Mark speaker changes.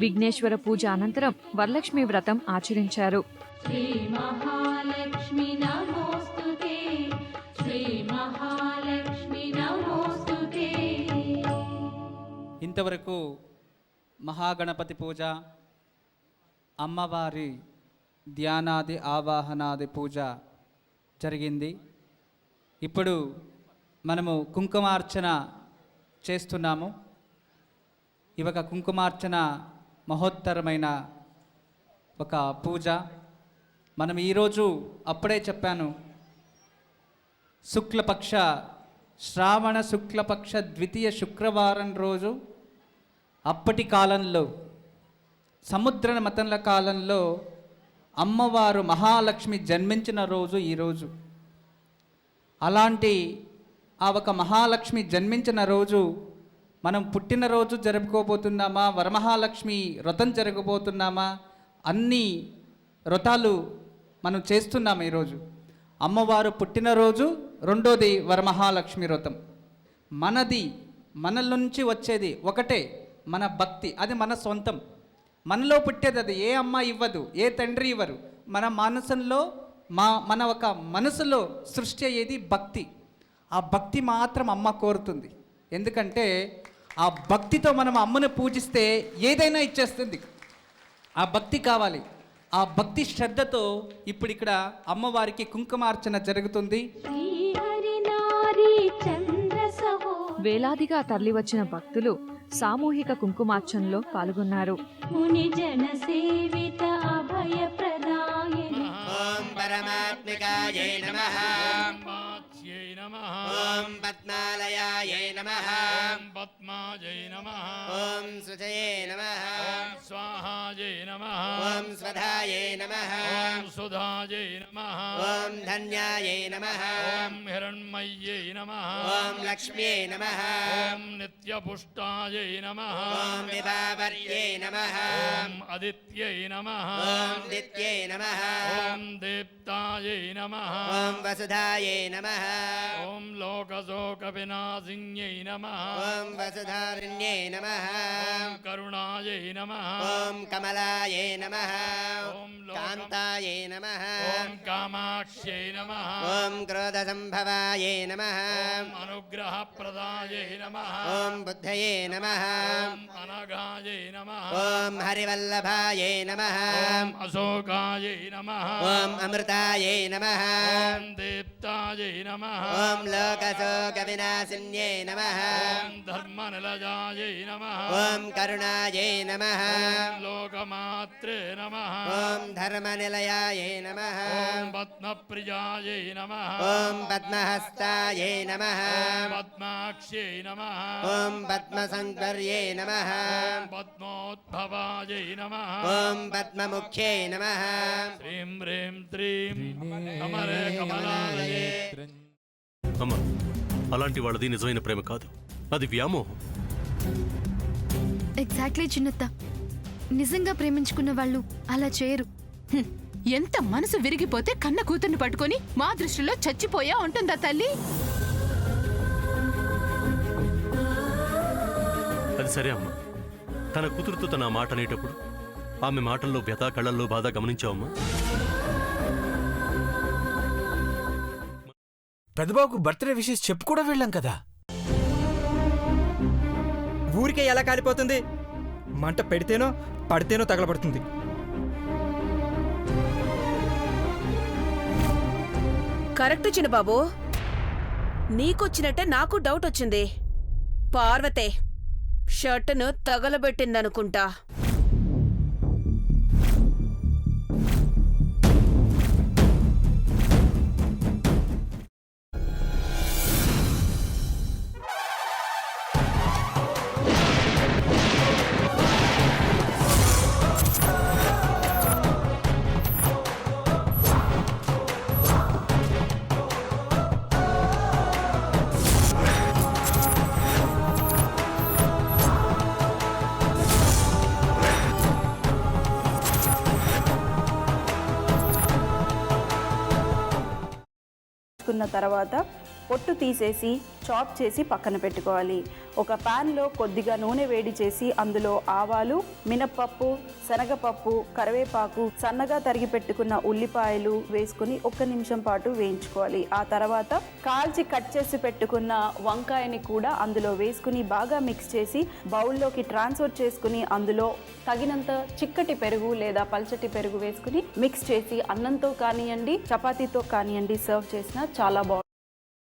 Speaker 1: విఘ్నేశ్వర పూజ అనంతరం వరలక్ష్మి వ్రతం ఆచరించారు.
Speaker 2: శ్రీ మహాలక్ష్మి నమోస్తుతే, శ్రీ మహాలక్ష్మి నమోస్తుతే.
Speaker 3: ఇంతవరకు మహాగణపతి పూజ, అమ్మవారి ధ్యానాది ఆవాహనాది పూజ జరిగింది. ఇప్పుడు మనము కుంకుమార్చన చేస్తున్నాము. ఇవొక కుంకుమార్చన మహోత్తరమైన ఒక పూజ. మనం ఈరోజు అప్పుడే చెప్పాను, శ్రావణ శుక్లపక్ష ద్వితీయ శుక్రవారం రోజు అప్పటి కాలంలో సముద్ర మతన్ల కాలంలో అమ్మవారు మహాలక్ష్మి జన్మించిన రోజు ఈరోజు. అలాంటి ఆ ఒక మహాలక్ష్మి జన్మించిన రోజు మనం పుట్టినరోజు జరుపుకోబోతున్నామా, వరమహాలక్ష్మి వ్రతం జరగబోతున్నామా, అన్ని వ్రతాలు మనం చేస్తున్నాము ఈరోజు. అమ్మవారు పుట్టినరోజు, రెండోది వరమహాలక్ష్మి వ్రతం. మన నుంచి వచ్చేది ఒకటే, మన భక్తి. అది మన సొంతం, మనలో పుట్టేది. అది ఏ అమ్మ ఇవ్వదు, ఏ తండ్రి ఇవ్వరు. మన మానసంలో మన ఒక మనసులో సృష్టి అయ్యేది భక్తి. ఆ భక్తి మాత్రం అమ్మ కోరుతుంది. ఎందుకంటే ఆ భక్తితో మనం అమ్మను పూజిస్తే ఏదైనా ఇచ్చేస్తుంది. ఆ భక్తి కావాలి. ఆ భక్తి శ్రద్ధతో ఇప్పుడు ఇక్కడ అమ్మవారికి కుంకుమార్చన జరుగుతుంది.
Speaker 1: వేలాదిగా తరలివచ్చిన భక్తులు సామూహిక కుంకుమార్చనలో పాల్గొన్నారు.
Speaker 2: ముని జన సేవిత అభయ ప్రదాయని
Speaker 4: ఓం పరమాత్మికాయై నమః, ఓం పద్మాలయాయై నమః,
Speaker 5: ఓం పద్మాజై నమః,
Speaker 4: ఓం సుజయే నమః,
Speaker 5: ఓం స్వాహాజై నమః,
Speaker 4: ఓం స్వధాయై నమః,
Speaker 5: ఓం సుధాజై నమః,
Speaker 4: ఓం ధన్యాయై నమః,
Speaker 5: ఓం హిరణ్మయ్యై నమః,
Speaker 4: ఓం లక్ష్మ్యై నమః,
Speaker 5: ఓం నిత్యపుష్టాయై నమః,
Speaker 4: ఓం విభావర్యై నమః,
Speaker 5: ఓం అదిత్యై నమః,
Speaker 4: ఓం దిత్యై నమః,
Speaker 5: ఓం దీప్తాయై నమః,
Speaker 4: ఓం వసుధాయై నమః,
Speaker 5: ఓం లోకశోక వినాశిన్యై నమః,
Speaker 4: ఓం వసుధారిణ్యై నమః,
Speaker 5: ఓం కరుణాయై నమః,
Speaker 4: ఓం కమలాయై నమః,
Speaker 5: ఓం
Speaker 4: కాంతాయై నమః,
Speaker 5: ఓం కామాక్ష్యై నమః,
Speaker 4: ఓం క్రోధసంభవాయై నమః,
Speaker 5: ఓం అనుగ్రహప్రదాయై నమః,
Speaker 4: ఓం బుద్ధయే నమః,
Speaker 5: ఓం అనఘాయై నమః,
Speaker 4: ఓం హరివల్లభాయై నమః,
Speaker 5: ఓం అశోకాయై నమః,
Speaker 4: ఓం అమృతాయై నమః,
Speaker 5: ఓం దీప్తాయై నమః,
Speaker 4: ఓం లోకశోక వినాశిన్యై నమః,
Speaker 5: ఓం ధర్మనిలయాయై నమః,
Speaker 4: ఓం కరుణాయై నమః,
Speaker 5: ఓం లోకమాత్రే నమః,
Speaker 4: ఓం ధర్మనిలయాయై నమః,
Speaker 5: ఓం పద్మప్రియాయై నమః,
Speaker 4: ఓం పద్మహస్తాయై నమః,
Speaker 5: ఓం పద్మాక్ష్యై నమః,
Speaker 4: ఓం పద్మసంకర్యై నమః,
Speaker 5: ఓం పద్మోద్భవాయై నమః,
Speaker 4: ఓం పద్మముఖ్యై నమః,
Speaker 5: శ్రీం హ్రీం త్రీం కమలే కమలాలయే.
Speaker 6: అమ్మ, అలాంటి వాళ్ళది నిజమైన ప్రేమ కాదు, అది వ్యామోహం.
Speaker 7: ఎగ్జాక్ట్లీ చిన్నత్త, నిజంగా ప్రేమించుకున్న వాళ్ళు అలా చేయరు.
Speaker 8: ఎంత మనసు విరిగిపోతే కన్న కూతుర్ని పట్టుకొని మా దృష్టిలో చచ్చిపోయా ఉంటుందా తల్లి?
Speaker 6: అది సరే అమ్మ, తన కూతురుతో తన మాట అనేటప్పుడు ఆమె మాటల్లో వ్యథ, కళ్ళల్లో బాధ గమనించావమ్మా?
Speaker 9: పెద్దబాబుకు బర్త్డే విషెస్ చెప్పు కూడా వెళ్ళాం కదా.
Speaker 10: ఊరికే ఎలా కాలిపోతుంది? మంట పెడితేనో పడితేనో తగలబడుతుంది.
Speaker 11: కరెక్ట్ చిన్నబాబు, నీకొచ్చినట్టే నాకు డౌట్ వచ్చింది. పార్వతే షర్టును తగలబెట్టిందనుకుంటా.
Speaker 12: తర్వాత పొట్టు తీసేసి చాప్ చేసి పక్కన పెట్టుకోవాలి. ఒక ప్యాన్లో కొద్దిగా నూనె వేడి చేసి అందులో ఆవాలు, మినప్పప్పు, శనగపప్పు, కరివేపాకు, సన్నగా తరిగి పెట్టుకున్న ఉల్లిపాయలు వేసుకుని 1 నిమిషం పాటు వేయించుకోవాలి. ఆ తర్వాత కాల్చి కట్ చేసి పెట్టుకున్న వంకాయని కూడా అందులో వేసుకుని బాగా మిక్స్ చేసి బౌల్లోకి ట్రాన్స్ఫర్ చేసుకుని అందులో తగినంత చిక్కటి పెరుగు లేదా పల్చటి పెరుగు వేసుకుని మిక్స్ చేసి అన్నంతో కానివ్వండి, చపాతీతో కానివ్వండి సర్వ్ చేసినా చాలా బాగుంటుంది.